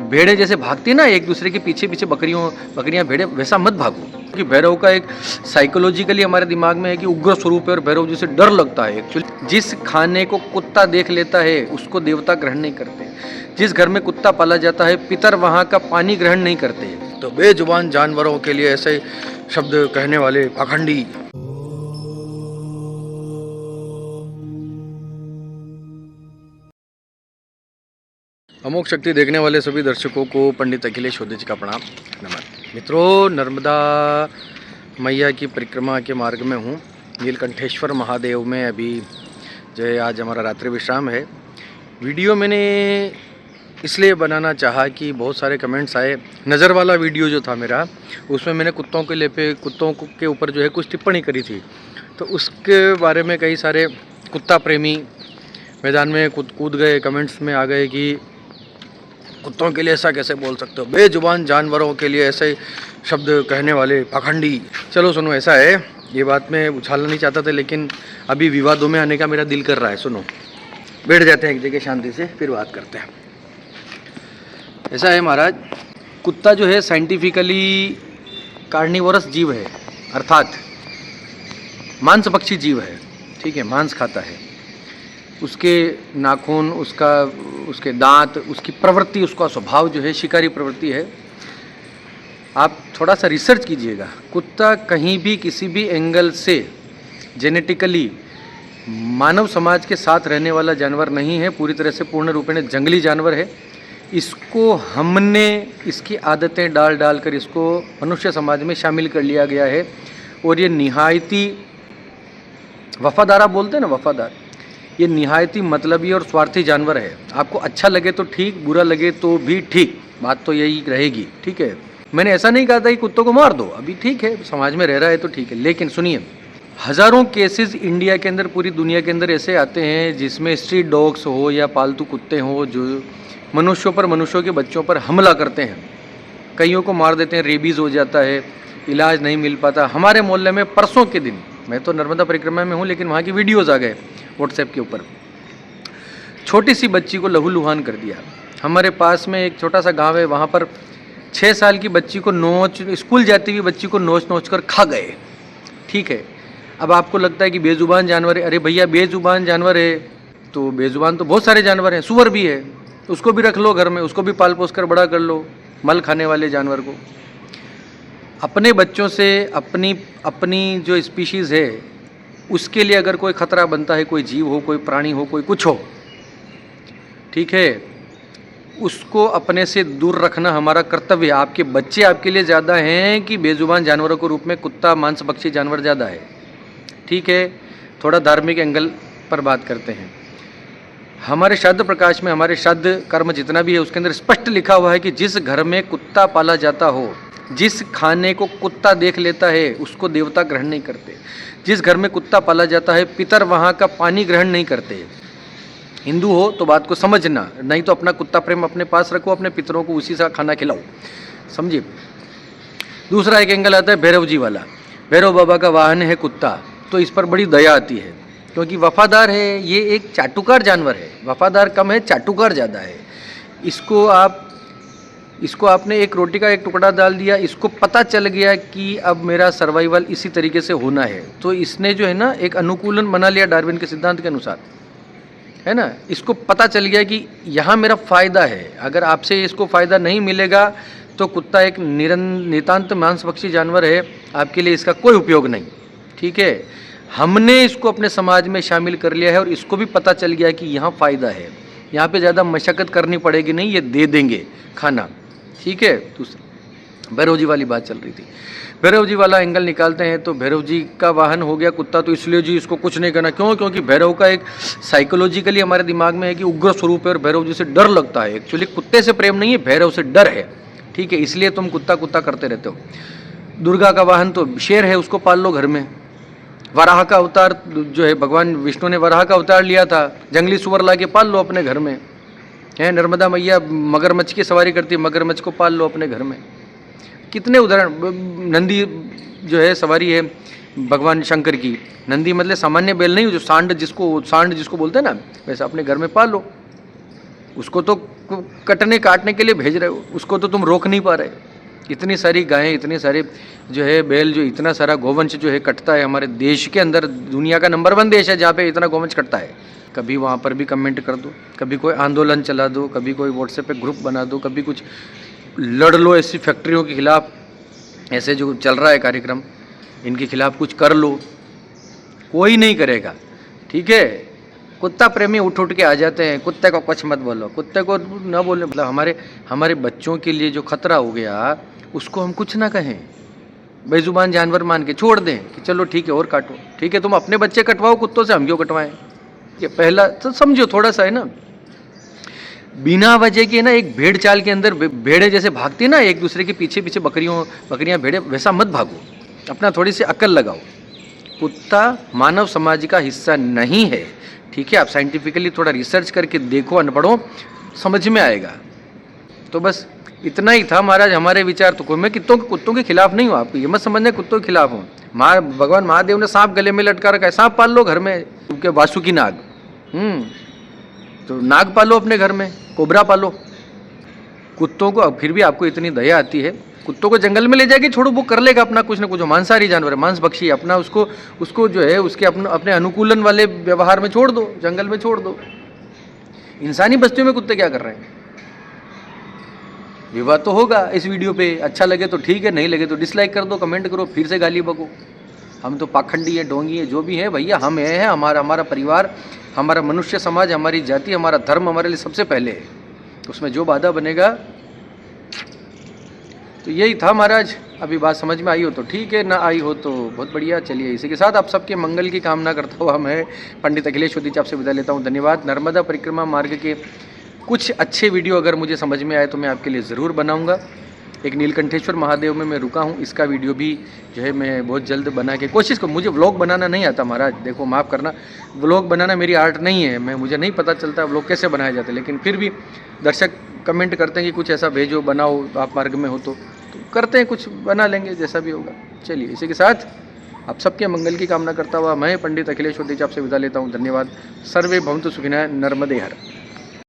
भेड़े जैसे भागती ना एक दूसरे के पीछे पीछे बकरियां भेड़े, वैसा मत भागो। क्योंकि भैरव का एक साइकोलॉजिकली हमारे दिमाग में है कि उग्र स्वरूप है और भैरव जैसे डर लगता है। एक्चुअली जिस खाने को कुत्ता देख लेता है उसको देवता ग्रहण नहीं करते। जिस घर में कुत्ता पाला जाता है पितर वहाँ का पानी ग्रहण नहीं करते। तो बेजुबान जानवरों के लिए ऐसे शब्द कहने वाले पाखंडी। अमोघ शक्ति देखने वाले सभी दर्शकों को पंडित अखिलेश ओदे जी का प्रणाम। नमस्कार मित्रों, नर्मदा मैया की परिक्रमा के मार्ग में हूँ। नीलकंठेश्वर महादेव में अभी जो है आज हमारा रात्रि विश्राम है। वीडियो मैंने इसलिए बनाना चाहा कि बहुत सारे कमेंट्स आए। नज़र वाला वीडियो जो था मेरा, उसमें मैंने कुत्तों के ऊपर जो है कुछ टिप्पणी करी थी। तो उसके बारे में कई सारे कुत्ता प्रेमी मैदान में कूद गए, कमेंट्स में आ गए कि कुत्तों के लिए ऐसा कैसे बोल सकते हो, बेजुबान जानवरों के लिए ऐसे शब्द कहने वाले पाखंडी। चलो सुनो, ऐसा है, ये बात मैं उछालना नहीं चाहता था लेकिन अभी विवादों में आने का मेरा दिल कर रहा है। सुनो, बैठ जाते हैं एक जगह शांति से, फिर बात करते हैं। ऐसा है महाराज, कुत्ता जो है साइंटिफिकली कार्निवोरस जीव है, अर्थात मांसभक्षी जीव है। ठीक है, मांस खाता है। उसके नाखून, उसके दांत, उसकी प्रवृत्ति, उसका स्वभाव जो है शिकारी प्रवृत्ति है। आप थोड़ा सा रिसर्च कीजिएगा। कुत्ता कहीं भी किसी भी एंगल से जेनेटिकली मानव समाज के साथ रहने वाला जानवर नहीं है। पूरी तरह से पूर्ण रूपेण जंगली जानवर है। इसको हमने इसकी आदतें डाल कर इसको मनुष्य समाज में शामिल कर लिया गया है। और ये निहायती वफादार, आप बोलते हैं ना वफादार, ये निहायती मतलबी और स्वार्थी जानवर है। आपको अच्छा लगे तो ठीक, बुरा लगे तो भी ठीक, बात तो यही रहेगी। ठीक है, मैंने ऐसा नहीं कहा था कि कुत्तों को मार दो, अभी ठीक है, समाज में रह रहा है तो ठीक है। लेकिन सुनिए, हज़ारों केसेस इंडिया के अंदर, पूरी दुनिया के अंदर ऐसे आते हैं जिसमें स्ट्रीट डॉग्स हो या पालतू कुत्ते हो जो मनुष्यों के बच्चों पर हमला करते हैं। कईयों को मार देते हैं, रेबीज़ हो जाता है, इलाज नहीं मिल पाता। हमारे मोहल्ले में परसों के दिन, मैं तो नर्मदा परिक्रमा में हूँ लेकिन वहाँ की वीडियोज़ आ गए व्हाट्सएप के ऊपर, छोटी सी बच्ची को लहूलुहान कर दिया। हमारे पास में एक छोटा सा गांव है, वहाँ पर 6 साल की बच्ची को स्कूल जाती हुई बच्ची को नोच कर खा गए। ठीक है, अब आपको लगता है कि बेजुबान जानवर है। अरे भैया, बेजुबान जानवर है तो बेजुबान तो बहुत सारे जानवर हैं। सूअर भी है, उसको भी रख लो घर में, उसको भी पाल पोस कर बड़ा कर लो। मल खाने वाले जानवर को अपने बच्चों से अपनी जो स्पीशीज़ है उसके लिए अगर कोई खतरा बनता है, कोई जीव हो, कोई प्राणी हो, कोई कुछ हो, ठीक है, उसको अपने से दूर रखना हमारा कर्तव्य है। आपके बच्चे आपके लिए ज़्यादा हैं कि बेजुबान जानवरों के रूप में कुत्ता मांसभक्षी जानवर ज़्यादा है। ठीक है, थोड़ा धार्मिक एंगल पर बात करते हैं। हमारे श्राद्ध प्रकाश में, हमारे श्राद्ध कर्म जितना भी है उसके अंदर स्पष्ट लिखा हुआ है कि जिस घर में कुत्ता पाला जाता हो, जिस खाने को कुत्ता देख लेता है उसको देवता ग्रहण नहीं करते। जिस घर में कुत्ता पाला जाता है पितर वहाँ का पानी ग्रहण नहीं करते। हिंदू हो तो बात को समझना, नहीं तो अपना कुत्ता प्रेम अपने पास रखो, अपने पितरों को उसी सा खाना खिलाओ, समझिए। दूसरा एक एंगल आता है भैरव जी वाला। भैरव बाबा का वाहन है कुत्ता, तो इस पर बड़ी दया आती है क्योंकि वफादार है। ये एक चाटुकार जानवर है, वफादार कम है, चाटुकार ज़्यादा है। इसको आपने एक रोटी का एक टुकड़ा डाल दिया, इसको पता चल गया कि अब मेरा सर्वाइवल इसी तरीके से होना है, तो इसने जो है ना एक अनुकूलन बना लिया डार्विन के सिद्धांत के अनुसार, है ना। इसको पता चल गया कि यहाँ मेरा फ़ायदा है, अगर आपसे इसको फ़ायदा नहीं मिलेगा तो कुत्ता एक नितांत मांसभक्षी जानवर है, आपके लिए इसका कोई उपयोग नहीं। ठीक है, हमने इसको अपने समाज में शामिल कर लिया है और इसको भी पता चल गया कि यहाँ फ़ायदा है, यहाँ पे ज़्यादा मशक्क़त करनी पड़ेगी नहीं, ये दे देंगे खाना। ठीक है, दूसरा भैरव जी वाली बात चल रही थी। भैरव जी वाला एंगल निकालते हैं तो भैरव जी का वाहन हो गया कुत्ता, तो इसलिए जी इसको कुछ नहीं करना। क्यों? क्योंकि भैरव का एक साइकोलॉजिकली हमारे दिमाग में है कि उग्र स्वरूप है और भैरव जी से डर लगता है। एक्चुअली कुत्ते से प्रेम नहीं है, भैरव से डर है। ठीक है, इसलिए तुम कुत्ता कुत्ता करते रहते हो। दुर्गा का वाहन तो शेर है, उसको पाल लो घर में। वराह का अवतार जो है, भगवान विष्णु ने वराह का अवतार लिया था, जंगली सुअर ला के पाल लो अपने घर में। है नर्मदा मैया मगरमच्छ की सवारी करती है, मगरमच्छ को पाल लो अपने घर में। कितने उदाहरण। नंदी जो है सवारी है भगवान शंकर की, नंदी मतलब सामान्य बैल नहीं, जो सांड जिसको बोलते हैं ना, वैसा अपने घर में पाल लो। उसको तो कटने काटने के लिए भेज रहे हो, उसको तो तुम रोक नहीं पा रहे। इतनी सारी गायें, इतने सारे जो है बैल, जो इतना सारा गोवंश जो है कटता है हमारे देश के अंदर, दुनिया का नंबर 1 देश है जहाँ पे इतना गोवंश कटता है। कभी वहाँ पर भी कमेंट कर दो, कभी कोई आंदोलन चला दो, कभी कोई व्हाट्सएप पे ग्रुप बना दो, कभी कुछ लड़ लो ऐसी फैक्ट्रियों के खिलाफ, ऐसे जो चल रहा है कार्यक्रम इनके खिलाफ कुछ कर लो, कोई नहीं करेगा। ठीक है, कुत्ता प्रेमी उठ उठ के आ जाते हैं, कुत्ते को कुछ मत बोलो, कुत्ते को ना बोले, मतलब हमारे बच्चों के लिए जो खतरा हो गया उसको हम कुछ ना कहें, बेजुबान जानवर मान के छोड़ दें कि चलो ठीक है और काटो। ठीक है, तुम अपने बच्चे कटवाओ कुत्तों से, हम क्यों कटवाएं? ये पहला तो समझो थोड़ा सा है ना, बिना वजह के ना एक भेड़ चाल के अंदर भेड़े जैसे भागती है ना एक दूसरे के पीछे पीछे, बकरियां भेड़े, वैसा मत भागो, अपना थोड़ी सी अक्ल लगाओ। कुत्ता मानव समाज का हिस्सा नहीं है। ठीक है, आप साइंटिफिकली थोड़ा रिसर्च करके देखो, अनपढ़ों, समझ में आएगा। तो बस इतना ही था महाराज हमारे विचार। तो कोई मैं कुत्तों के खिलाफ नहीं हूँ, आपको ये मत समझना कुत्तों के खिलाफ हूँ। भगवान महादेव ने सांप गले में लटका रखा है, सांप पाल लो घर में, क्योंकि वासुकी नाग, तो नाग पालो अपने घर में, कोबरा पालो। कुत्तों को फिर भी आपको इतनी दया आती है, कुत्तों को जंगल में ले जाके छोड़ो, वो कर लेगा अपना कुछ ना कुछ, मांसाहारी जानवर है, मांस भक्षी, अपना उसको जो है उसके अपने अनुकूलन वाले व्यवहार में छोड़ दो, जंगल में छोड़ दो। इंसानी बस्तियों में कुत्ते क्या कर रहे हैं? विवाद तो होगा इस वीडियो पे, अच्छा लगे तो ठीक है, नहीं लगे तो डिसलाइक कर दो, कमेंट करो, फिर से गाली बको। हम तो पाखंडी है, ढोंगी है, जो भी है भैया, हम है हमारा परिवार, हमारा मनुष्य समाज, हमारी जाति, हमारा धर्म हमारे लिए सबसे पहले है। उसमें जो बाधा बनेगा, तो यही था महाराज। अभी बात समझ में आई हो तो ठीक है, ना आई हो तो बहुत बढ़िया। चलिए, इसी के साथ आप सबके मंगल की कामना करता हुआ मैं पंडित अखिलेश उदीच आपसे विदा लेता हूँ। धन्यवाद। नर्मदा परिक्रमा मार्ग के कुछ अच्छे वीडियो अगर मुझे समझ में आए तो मैं आपके लिए ज़रूर बनाऊँगा। एक नीलकंठेश्वर महादेव में मैं रुका हूँ, इसका वीडियो भी जो है मैं बहुत जल्द बना के कोशिश करूँ। मुझे व्लॉग बनाना नहीं आता महाराज, देखो माफ़ करना, व्लॉग बनाना मेरी आर्ट नहीं है, मुझे नहीं पता चलता व्लॉग कैसे बनाए जाते, लेकिन फिर भी दर्शक कमेंट करते हैं कि कुछ ऐसा भेजो, बनाओ, आप मार्ग में हो तो करते हैं, कुछ बना लेंगे जैसा भी होगा। चलिए, इसी के साथ आप सबके मंगल की कामना करता हुआ मैं पंडित अखिलेश उदीच आपसे विदा लेता हूँ। धन्यवाद। सर्वे भवन्तु सुखिनः। नर्मदे हर।